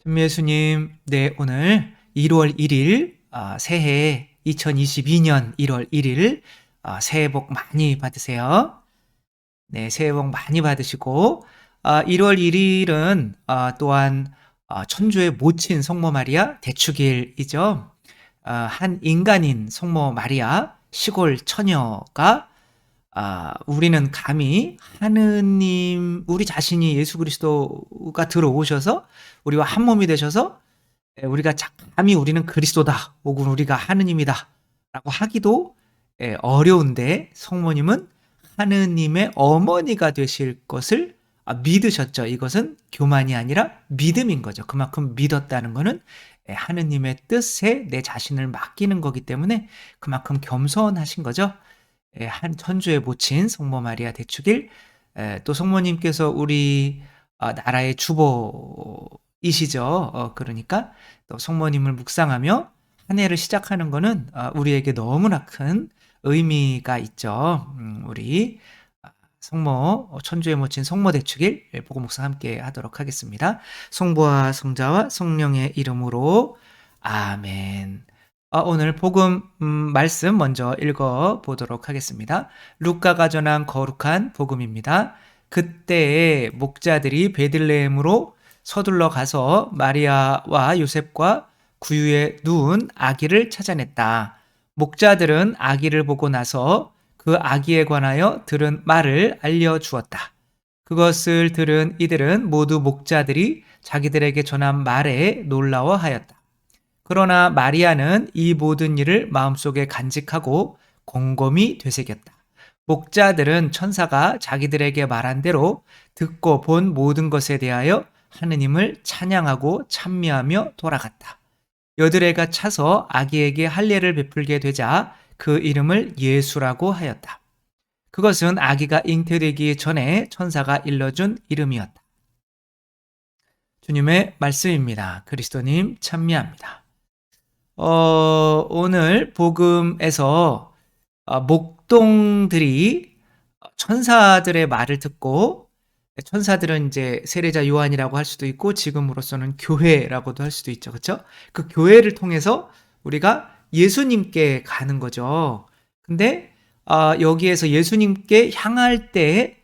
예수님, 네, 오늘 1월 1일, 새해 2022년 1월 1일, 새해 복 많이 받으세요. 네, 새해 복 많이 받으시고, 1월 1일은 또한 천주의 모친 성모 마리아 대축일이죠. 한 인간인 성모 마리아, 시골 처녀가 우리는 감히 하느님, 우리 자신이 예수 그리스도가 들어오셔서 우리와 한 몸이 되셔서 우리가 감히 우리는 그리스도다 혹은 우리가 하느님이다 라고 하기도 어려운데 성모님은 하느님의 어머니가 되실 것을 믿으셨죠. 이것은 교만이 아니라 믿음인 거죠. 그만큼 믿었다는 거는 하느님의 뜻에 내 자신을 맡기는 거기 때문에 그만큼 겸손하신 거죠. 한 천주의 모친 성모 마리아 대축일, 또 성모님께서 우리 나라의 주보이시죠. 그러니까 또 성모님을 묵상하며 한 해를 시작하는 거는 우리에게 너무나 큰 의미가 있죠. 우리 성모 천주의 모친 성모 대축일 복음 묵상 함께 하도록 하겠습니다. 성부와 성자와 성령의 이름으로 아멘. 오늘 복음 말씀 먼저 읽어 보도록 하겠습니다. 루카가 전한 거룩한 복음입니다. 그때에 목자들이 베들레헴으로 서둘러 가서 마리아와 요셉과 구유에 누운 아기를 찾아냈다. 목자들은 아기를 보고 나서 그 아기에 관하여 들은 말을 알려주었다. 그것을 들은 이들은 모두 목자들이 자기들에게 전한 말에 놀라워하였다. 그러나 마리아는 이 모든 일을 마음속에 간직하고 곰곰이 되새겼다. 목자들은 천사가 자기들에게 말한 대로 듣고 본 모든 것에 대하여 하느님을 찬양하고 찬미하며 돌아갔다. 여드레가 차서 아기에게 할례를 베풀게 되자 그 이름을 예수라고 하였다. 그것은 아기가 잉태되기 전에 천사가 일러준 이름이었다. 주님의 말씀입니다. 그리스도님 찬미합니다. 오늘 복음에서 목동들이 천사들의 말을 듣고, 천사들은 이제 세례자 요한이라고 할 수도 있고 지금으로서는 교회라고도 할 수도 있죠. 그렇죠? 그 교회를 통해서 우리가 예수님께 가는 거죠. 근데 여기에서 예수님께 향할 때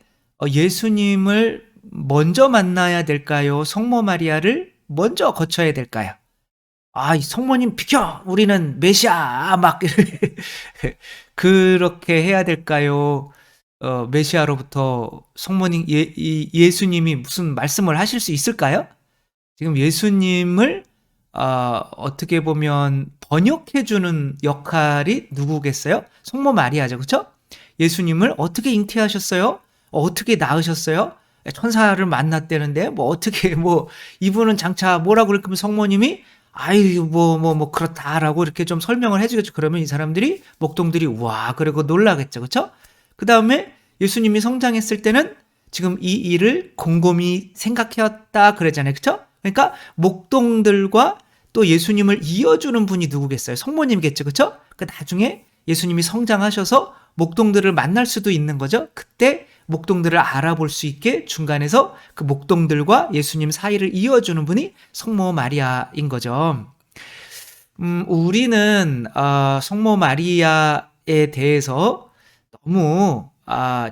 예수님을 먼저 만나야 될까요? 성모 마리아를 먼저 거쳐야 될까요? 이 성모님 비켜! 우리는 메시아! 막, 그렇게 해야 될까요? 메시아로부터 성모님, 예수님이 무슨 말씀을 하실 수 있을까요? 지금 예수님을, 어떻게 보면 번역해주는 역할이 누구겠어요? 성모 마리아죠. 그쵸? 예수님을 어떻게 잉태하셨어요? 어떻게 낳으셨어요? 천사를 만났다는데, 어떻게, 이분은 장차 뭐라고 그럴 성모님이 아유, 그렇다라고 이렇게 좀 설명을 해주겠죠. 그러면 이 사람들이, 목동들이, 와, 그러고 놀라겠죠. 그쵸? 그 다음에 예수님이 성장했을 때는 지금 이 일을 곰곰이 생각해왔다 그러잖아요. 그쵸? 그러니까 목동들과 또 예수님을 이어주는 분이 누구겠어요? 성모님이겠죠. 그쵸? 그 나중에 예수님이 성장하셔서 목동들을 만날 수도 있는 거죠. 그때 목동들을 알아볼 수 있게 중간에서 그 목동들과 예수님 사이를 이어주는 분이 성모 마리아인 거죠. 우리는 성모 마리아에 대해서 너무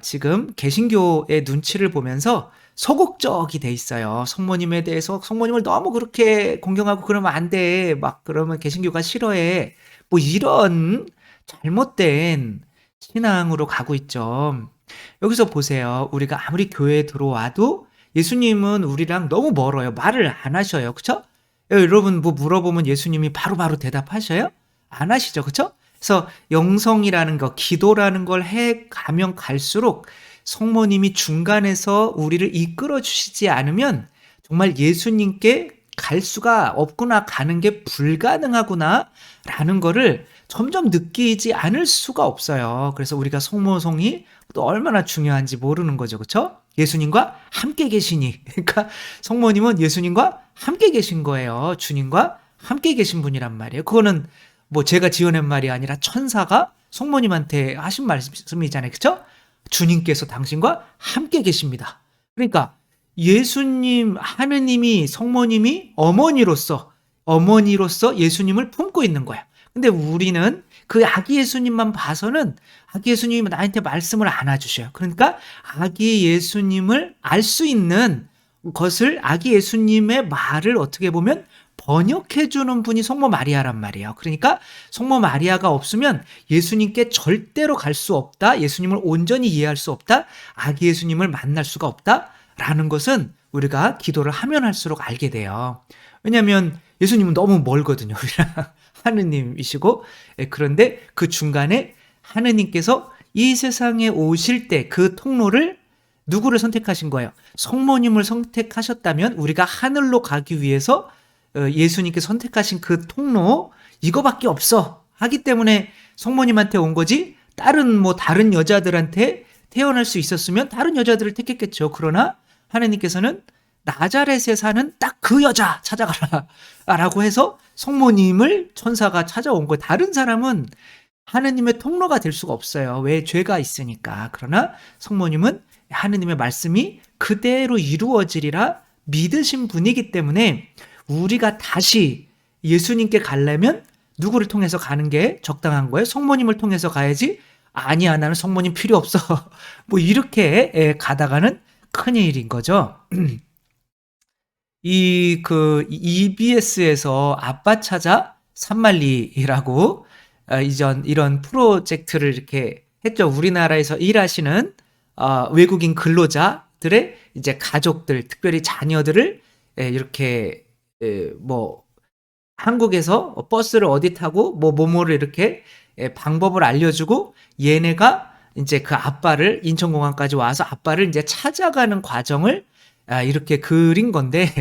지금 개신교의 눈치를 보면서 소극적이 돼 있어요. 성모님에 대해서 성모님을 너무 그렇게 공경하고 그러면 안 돼. 막 그러면 개신교가 싫어해. 이런 잘못된 신앙으로 가고 있죠. 여기서 보세요. 우리가 아무리 교회에 들어와도 예수님은 우리랑 너무 멀어요. 말을 안 하셔요. 그쵸? 여러분 물어보면 예수님이 바로바로 대답하셔요? 안 하시죠. 그쵸? 그래서 영성이라는 거, 기도라는 걸 해 가면 갈수록 성모님이 중간에서 우리를 이끌어 주시지 않으면 정말 예수님께 갈 수가 없구나, 가는 게 불가능하구나 라는 거를 점점 느끼지 않을 수가 없어요. 그래서 우리가 성모성이 또 얼마나 중요한지 모르는 거죠. 그렇죠? 예수님과 함께 계시니. 그러니까 성모님은 예수님과 함께 계신 거예요. 주님과 함께 계신 분이란 말이에요. 그거는 제가 지어낸 말이 아니라 천사가 성모님한테 하신 말씀이잖아요. 그렇죠? 주님께서 당신과 함께 계십니다. 그러니까 예수님, 하느님이, 성모님이 어머니로서 예수님을 품고 있는 거야. 근데 우리는 그 아기 예수님만 봐서는 아기 예수님이 나한테 말씀을 안 해주셔요. 그러니까 아기 예수님을 알 수 있는 것을, 아기 예수님의 말을 어떻게 보면 번역해 주는 분이 성모 마리아란 말이에요. 그러니까 성모 마리아가 없으면 예수님께 절대로 갈 수 없다, 예수님을 온전히 이해할 수 없다, 아기 예수님을 만날 수가 없다라는 것은 우리가 기도를 하면 할수록 알게 돼요. 왜냐하면 예수님은 너무 멀거든요, 우리랑. 하느님이시고, 그런데 그 중간에 하느님께서 이 세상에 오실 때 그 통로를 누구를 선택하신 거예요? 성모님을 선택하셨다면 우리가 하늘로 가기 위해서 예수님께 선택하신 그 통로, 이거밖에 없어 하기 때문에 성모님한테 온 거지, 다른 여자들한테 태어날 수 있었으면 다른 여자들을 택했겠죠. 그러나 하느님께서는 나자렛에 사는 딱 그 여자 찾아가라 라고 해서 성모님을 천사가 찾아온 거예요. 다른 사람은 하느님의 통로가 될 수가 없어요. 왜? 죄가 있으니까. 그러나 성모님은 하느님의 말씀이 그대로 이루어지리라 믿으신 분이기 때문에 우리가 다시 예수님께 가려면 누구를 통해서 가는 게 적당한 거예요? 성모님을 통해서 가야지. 아니야, 나는 성모님 필요 없어. 뭐 이렇게 가다가는 큰일인 거죠. EBS에서 아빠 찾아 산말리라고 이런 프로젝트를 이렇게 했죠. 우리나라에서 일하시는 외국인 근로자들의 이제 가족들, 특별히 자녀들을 이렇게 뭐 한국에서 버스를 어디 타고 뭐를 이렇게 방법을 알려주고, 얘네가 이제 그 아빠를 인천공항까지 와서 아빠를 이제 찾아가는 과정을 이렇게 그린 건데,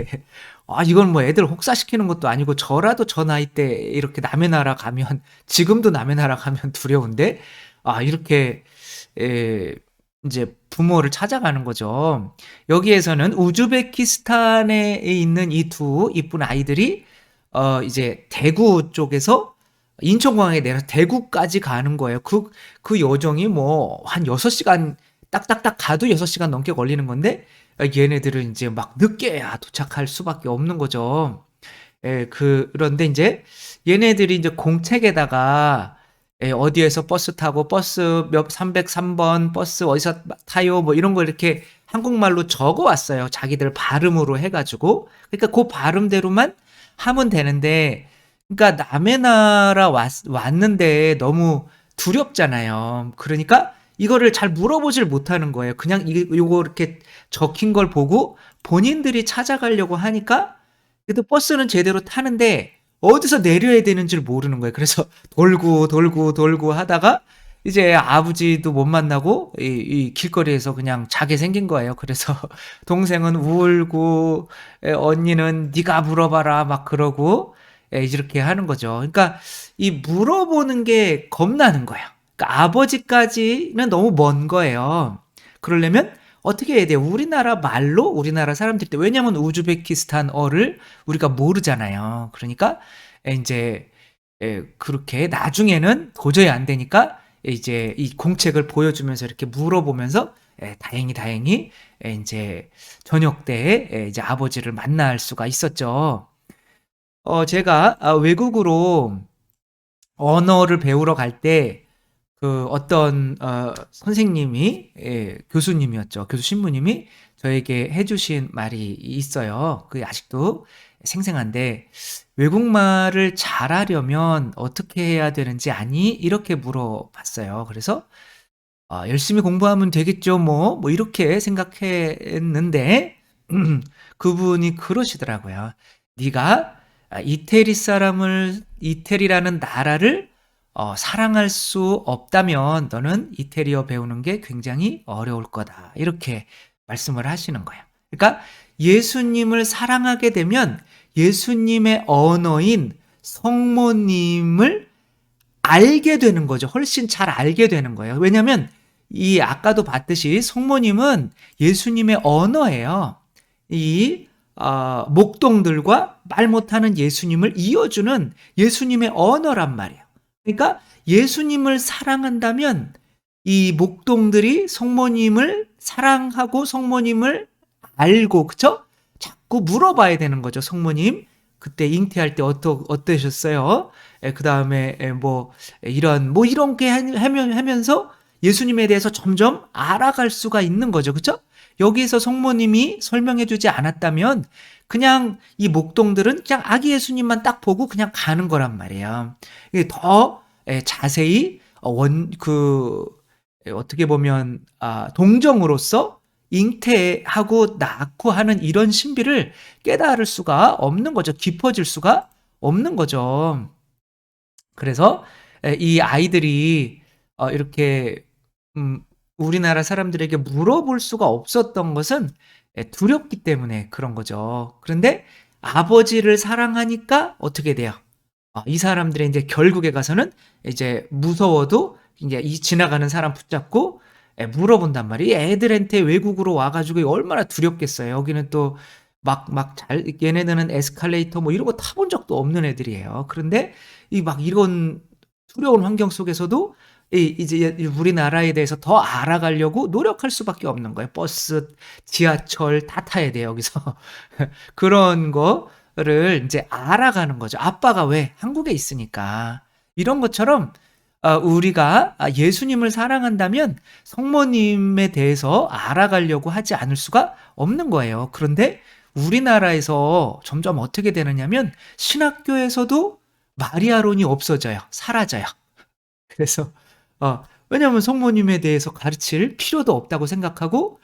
이건 뭐 애들 혹사시키는 것도 아니고, 저라도 저 나이 때 이렇게 남의 나라 가면, 지금도 남의 나라 가면 두려운데, 이렇게 이제 부모를 찾아가는 거죠. 여기에서는 우즈베키스탄에 있는 이 두 이쁜 아이들이 이제 대구 쪽에서 인천공항에 내려서 대구까지 가는 거예요. 그 여정이 뭐 한 6시간, 딱딱딱 가도 6시간 넘게 걸리는 건데, 얘네들은 이제 막 늦게야 도착할 수밖에 없는 거죠. 그런데 이제 얘네들이 이제 공책에다가 어디에서 버스 타고, 버스 몇 303번 버스 어디서 타요, 뭐 이런 걸 이렇게 한국말로 적어 왔어요. 자기들 발음으로 해가지고. 그러니까 그 발음대로만 하면 되는데, 그러니까 남의 나라 왔는데 너무 두렵잖아요. 그러니까 이거를 잘 물어보질 못하는 거예요. 그냥 이거 이렇게 적힌 걸 보고 본인들이 찾아가려고 하니까, 그래도 버스는 제대로 타는데 어디서 내려야 되는 줄 모르는 거예요. 그래서 돌고 하다가 이제 아버지도 못 만나고 이 길거리에서 그냥 자게 생긴 거예요. 그래서 동생은 울고, 언니는 네가 물어봐라 막 그러고, 이렇게 하는 거죠. 그러니까 이 물어보는 게 겁나는 거예요. 그러니까 아버지까지는 너무 먼 거예요. 그러려면 어떻게 해야 돼요? 우리나라 말로, 우리나라 사람들 때, 왜냐면 우즈베키스탄어를 우리가 모르잖아요. 그러니까 이제 그렇게 나중에는 도저히 안 되니까 이제 이 공책을 보여주면서 이렇게 물어보면서 다행히 이제 저녁 때에 이제 아버지를 만날 수가 있었죠. 제가 외국으로 언어를 배우러 갈 때 그 어떤 선생님이, 교수님이었죠. 교수 신부님이 저에게 해주신 말이 있어요. 그게 아직도 생생한데, 외국말을 잘하려면 어떻게 해야 되는지 아니? 이렇게 물어봤어요. 그래서 열심히 공부하면 되겠죠, 뭐 이렇게 생각했는데, 그분이 그러시더라고요. 네가 이태리라는 나라를 사랑할 수 없다면 너는 이태리어 배우는 게 굉장히 어려울 거다, 이렇게 말씀을 하시는 거예요. 그러니까 예수님을 사랑하게 되면 예수님의 언어인 성모님을 알게 되는 거죠. 훨씬 잘 알게 되는 거예요. 왜냐하면 아까도 봤듯이 성모님은 예수님의 언어예요. 이 목동들과 말 못하는 예수님을 이어주는 예수님의 언어란 말이에요. 그러니까 예수님을 사랑한다면 이 목동들이 성모님을 사랑하고 성모님을 알고, 그쵸? 자꾸 물어봐야 되는 거죠. 성모님, 그때 잉태할 때 어떠셨어요? 그 다음에 이런 게 하면서 예수님에 대해서 점점 알아갈 수가 있는 거죠. 그쵸? 여기에서 성모님이 설명해 주지 않았다면 그냥 이 목동들은 그냥 아기 예수님만 딱 보고 그냥 가는 거란 말이에요. 이게 더 자세히 어떻게 보면 동정으로서 잉태하고 낳고 하는 이런 신비를 깨달을 수가 없는 거죠. 깊어질 수가 없는 거죠. 그래서 이 아이들이 이렇게 우리나라 사람들에게 물어볼 수가 없었던 것은 두렵기 때문에 그런 거죠. 그런데 아버지를 사랑하니까 어떻게 돼요? 이 사람들이 이제 결국에 가서는 이제 무서워도 이제 이 지나가는 사람 붙잡고 물어본단 말이에요. 애들한테 외국으로 와가지고 얼마나 두렵겠어요. 여기는 또 얘네들은 에스컬레이터 뭐 이런 거 타본 적도 없는 애들이에요. 그런데 이런 두려운 환경 속에서도 이제 우리나라에 대해서 더 알아가려고 노력할 수밖에 없는 거예요. 버스, 지하철 다 타야 돼요, 여기서. 그런 거를 이제 알아가는 거죠. 아빠가 왜 한국에 있으니까. 이런 것처럼 우리가 예수님을 사랑한다면 성모님에 대해서 알아가려고 하지 않을 수가 없는 거예요. 그런데 우리나라에서 점점 어떻게 되느냐면 신학교에서도 마리아론이 없어져요. 사라져요. 그래서 왜냐하면 성모님에 대해서 가르칠 필요도 없다고 생각하고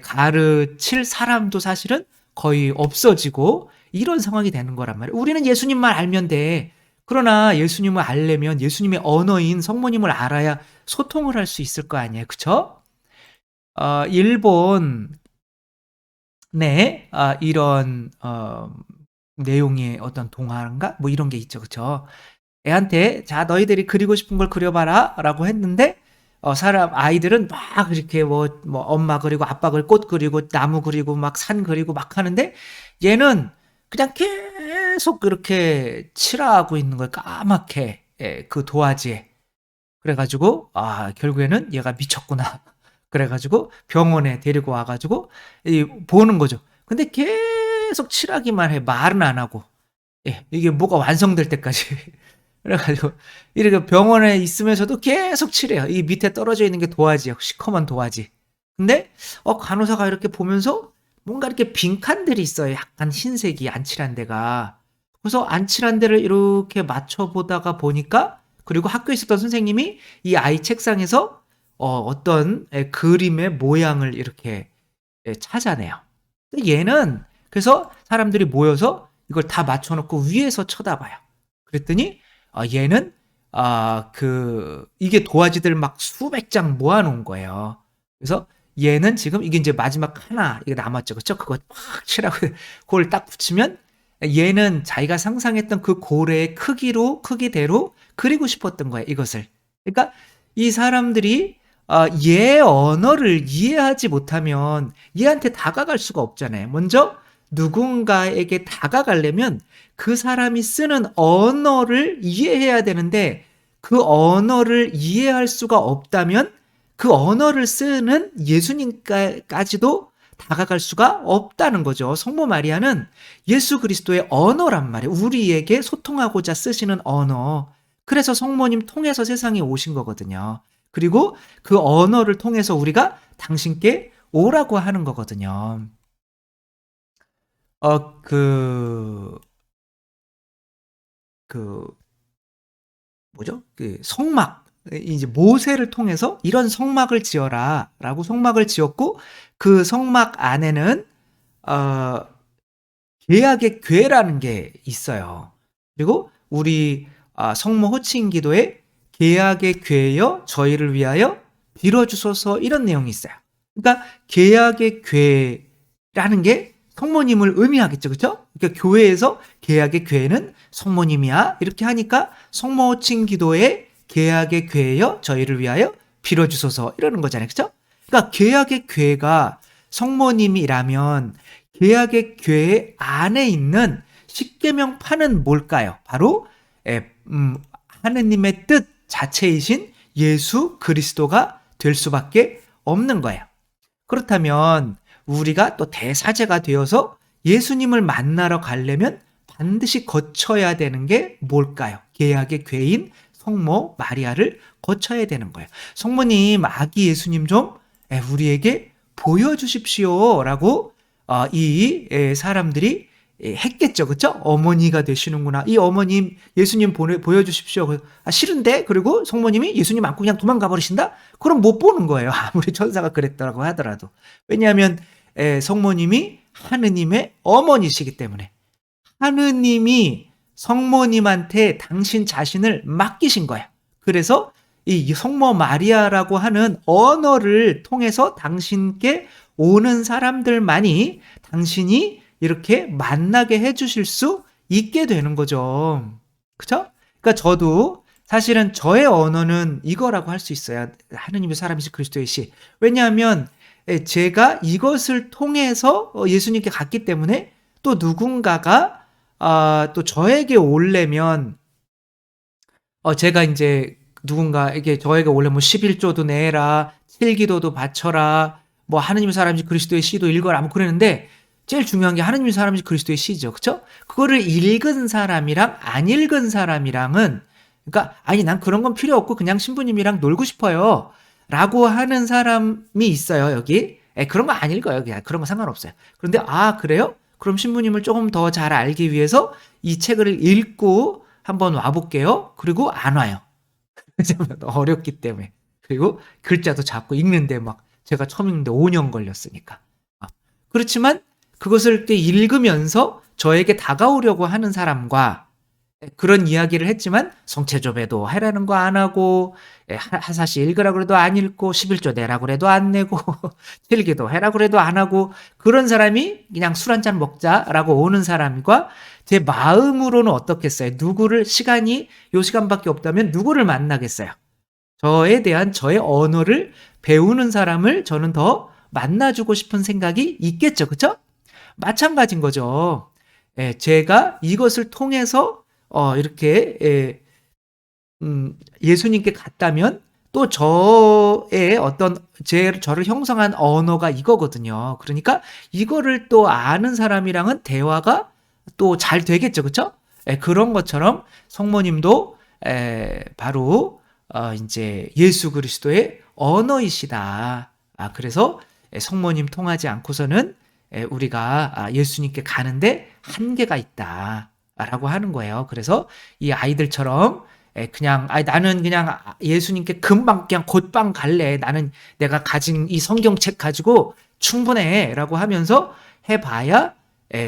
가르칠 사람도 사실은 거의 없어지고 이런 상황이 되는 거란 말이에요. 우리는 예수님만 알면 돼. 그러나 예수님을 알려면 예수님의 언어인 성모님을 알아야 소통을 할 수 있을 거 아니에요. 그쵸? 일본 네, 이런 내용의 어떤 동화인가? 뭐 이런 게 있죠. 그쵸? 애한테 자 너희들이 그리고 싶은 걸 그려봐라 라고 했는데 아이들은 막 이렇게 엄마 그리고 아빠 그리고 꽃 그리고 나무 그리고 막 산 그리고 막 하는데 얘는 그냥 계속 그렇게 칠하고 있는 거예요. 까맣게 그 도화지에. 그래가지고 결국에는 얘가 미쳤구나. 그래가지고 병원에 데리고 와가지고 보는 거죠. 근데 계속 칠하기만 해. 말은 안 하고. 이게 뭐가 완성될 때까지. 그래가지고 이렇게 병원에 있으면서도 계속 칠해요. 이 밑에 떨어져 있는 게 도화지예요. 시커먼 도화지. 근데 간호사가 이렇게 보면서 뭔가 이렇게 빈칸들이 있어요. 약간 흰색이 안 칠한 데가. 그래서 안 칠한 데를 이렇게 맞춰보다가 보니까 그리고 학교에 있었던 선생님이 이 아이 책상에서 어떤 그림의 모양을 이렇게 찾아내요. 얘는 그래서 사람들이 모여서 이걸 다 맞춰놓고 위에서 쳐다봐요. 그랬더니 얘는 이게 도화지들 막 수백 장 모아놓은 거예요. 그래서 얘는 지금 이게 이제 마지막 하나 이게 남았죠, 그렇죠? 그거 팍 칠하고 그걸 딱 붙이면 얘는 자기가 상상했던 그 고래의 크기대로 그리고 싶었던 거예요, 이것을. 그러니까 이 사람들이 얘 언어를 이해하지 못하면 얘한테 다가갈 수가 없잖아요. 먼저 누군가에게 다가가려면 그 사람이 쓰는 언어를 이해해야 되는데 그 언어를 이해할 수가 없다면 그 언어를 쓰는 예수님까지도 다가갈 수가 없다는 거죠. 성모 마리아는 예수 그리스도의 언어란 말이에요. 우리에게 소통하고자 쓰시는 언어. 그래서 성모님 통해서 세상에 오신 거거든요. 그리고 그 언어를 통해서 우리가 당신께 오라고 하는 거거든요. 뭐죠? 성막. 이제 모세를 통해서 이런 성막을 지어라 라고 성막을 지었고 그 성막 안에는 계약의 궤라는 게 있어요. 그리고 우리 성모 호칭 기도에 계약의 궤여 저희를 위하여 빌어주소서 이런 내용이 있어요. 그러니까 계약의 궤라는 게 성모님을 의미하겠죠. 그렇죠? 그러니까 교회에서 계약의 궤는 성모님이야 이렇게 하니까 성모 호칭 기도에 계약의 궤여 저희를 위하여 빌어주소서 이러는 거잖아요. 그렇죠? 그러니까 계약의 궤가 성모님이라면 계약의 궤 안에 있는 십계명판은 뭘까요? 바로 하느님의 뜻 자체이신 예수 그리스도가 될 수밖에 없는 거예요. 그렇다면 우리가 또 대사제가 되어서 예수님을 만나러 가려면 반드시 거쳐야 되는 게 뭘까요? 계약의 궤인 성모 마리아를 거쳐야 되는 거예요. 성모님, 아기 예수님 좀 우리에게 보여주십시오라고 이 사람들이 했겠죠, 그렇죠? 어머니가 되시는구나. 이 어머님 예수님 보여주십시오. 싫은데? 그리고 성모님이 예수님 안고 그냥 도망가 버리신다? 그럼 못 보는 거예요. 아무리 천사가 그랬다고 하더라도. 왜냐하면 성모님이 하느님의 어머니시기 때문에. 하느님이 성모님한테 당신 자신을 맡기신 거예요. 그래서 이 성모 마리아라고 하는 언어를 통해서 당신께 오는 사람들만이 당신이 이렇게 만나게 해주실 수 있게 되는 거죠. 그쵸? 그러니까 저도 사실은 저의 언어는 이거라고 할 수 있어요. 하느님의 사람이신 그리스도의 시. 왜냐하면 제가 이것을 통해서 예수님께 갔기 때문에 또 누군가가 또 저에게 오려면 제가 이제 누군가에게 저에게 오려면 11조도 내라, 7기도도 바쳐라, 뭐 하느님의 사람이신 그리스도의 시도 읽어라, 뭐 그러는데 제일 중요한 게 하느님의 사람이신 그리스도의 시죠. 그쵸? 그거를 읽은 사람이랑 안 읽은 사람이랑은, 그러니까 아니 난 그런 건 필요 없고 그냥 신부님이랑 놀고 싶어요 라고 하는 사람이 있어요. 여기 그런 거 안 읽어요. 그냥 그런 거 상관없어요. 그런데 그래요? 그럼 신부님을 조금 더 잘 알기 위해서 이 책을 읽고 한번 와볼게요. 그리고 안 와요. 어렵기 때문에. 그리고 글자도 작고 읽는데 막 제가 처음 읽는데 5년 걸렸으니까. 그렇지만 그것을 이렇게 읽으면서 저에게 다가오려고 하는 사람과 그런 이야기를 했지만 성체조배도 하라는 거 안 하고 하사시 읽으라고 해도 안 읽고 11조 내라고 해도 안 내고 7기도 해라고 해도 안 하고 그런 사람이 그냥 술 한잔 먹자라고 오는 사람과 제 마음으로는 어떻겠어요? 누구를 시간이 요 시간밖에 없다면 누구를 만나겠어요? 저에 대한 저의 언어를 배우는 사람을 저는 더 만나주고 싶은 생각이 있겠죠. 그렇죠? 마찬가지인 거죠. 제가 이것을 통해서 이렇게 예수님께 갔다면 또 저의 어떤 저를 형성한 언어가 이거거든요. 그러니까 이거를 또 아는 사람이랑은 대화가 또 잘 되겠죠. 그렇죠? 그런 것처럼 성모님도 바로 이제 예수 그리스도의 언어이시다. 그래서 성모님 통하지 않고서는 우리가 예수님께 가는데 한계가 있다라고 하는 거예요. 그래서 이 아이들처럼 그냥 나는 그냥 예수님께 금방 그냥 곧방 갈래. 나는 내가 가진 이 성경책 가지고 충분해라고 하면서 해봐야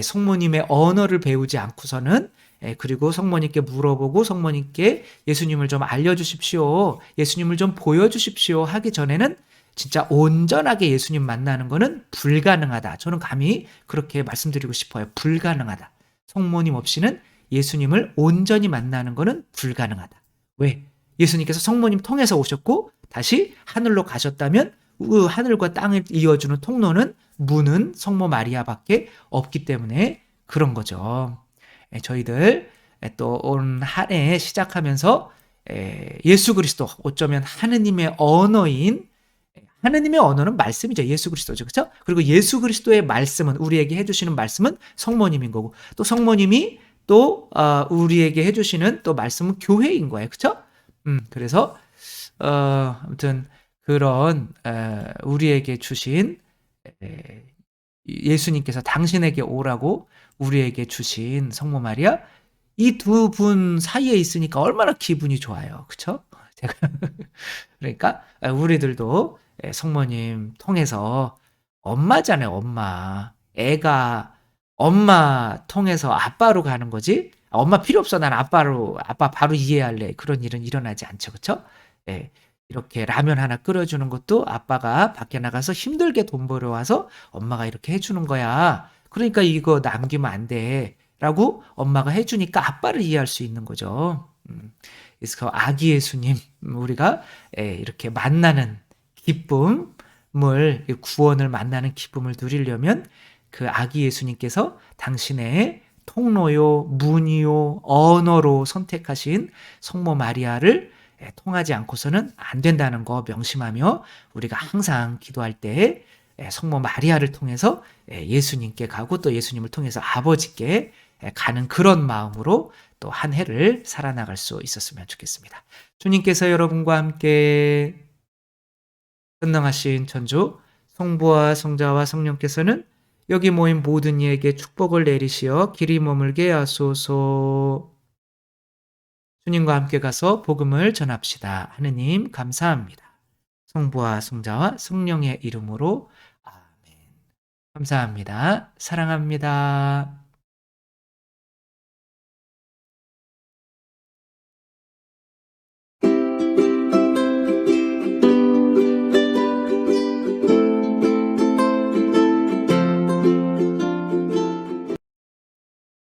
성모님의 언어를 배우지 않고서는 그리고 성모님께 물어보고 성모님께 예수님을 좀 알려주십시오. 예수님을 좀 보여주십시오 하기 전에는 진짜 온전하게 예수님 만나는 거는 불가능하다. 저는 감히 그렇게 말씀드리고 싶어요. 불가능하다. 성모님 없이는 예수님을 온전히 만나는 거는 불가능하다. 왜? 예수님께서 성모님 통해서 오셨고 다시 하늘로 가셨다면 그 하늘과 땅을 이어주는 통로는 문은 성모 마리아밖에 없기 때문에 그런 거죠. 저희들 또 온 한 해 시작하면서 예수 그리스도 어쩌면 하느님의 언어인 하느님의 언어는 말씀이죠. 예수 그리스도죠. 그렇죠? 그리고 예수 그리스도의 말씀은 우리에게 해주시는 말씀은 성모님인 거고 또 성모님이 또 우리에게 해주시는 또 말씀은 교회인 거예요. 그렇죠? 그래서 아무튼 그런 우리에게 주신 예수님께서 당신에게 오라고 우리에게 주신 성모 마리아 이 두 분 사이에 있으니까 얼마나 기분이 좋아요. 그렇죠? 제가 그러니까 우리들도 성모님 통해서 엄마잖아요. 엄마. 애가 엄마 통해서 아빠로 가는 거지. 엄마 필요 없어. 난 아빠 바로 이해할래. 그런 일은 일어나지 않죠. 그렇죠? 이렇게 라면 하나 끓여주는 것도 아빠가 밖에 나가서 힘들게 돈 벌어와서 엄마가 이렇게 해주는 거야. 그러니까 이거 남기면 안 돼. 라고 엄마가 해주니까 아빠를 이해할 수 있는 거죠. 그래서 아기 예수님 우리가 이렇게 만나는 기쁨을 구원을 만나는 기쁨을 누리려면 그 아기 예수님께서 당신의 통로요 문이요 언어로 선택하신 성모 마리아를 통하지 않고서는 안 된다는 거 명심하며 우리가 항상 기도할 때 성모 마리아를 통해서 예수님께 가고 또 예수님을 통해서 아버지께 가는 그런 마음으로 또 한 해를 살아나갈 수 있었으면 좋겠습니다. 주님께서 여러분과 함께 전능하신 천주 성부와 성자와 성령께서는 여기 모인 모든 이에게 축복을 내리시어 길이 머물게 하소서. 주님과 함께 가서 복음을 전합시다. 하느님 감사합니다. 성부와 성자와 성령의 이름으로 아멘. 감사합니다. 사랑합니다.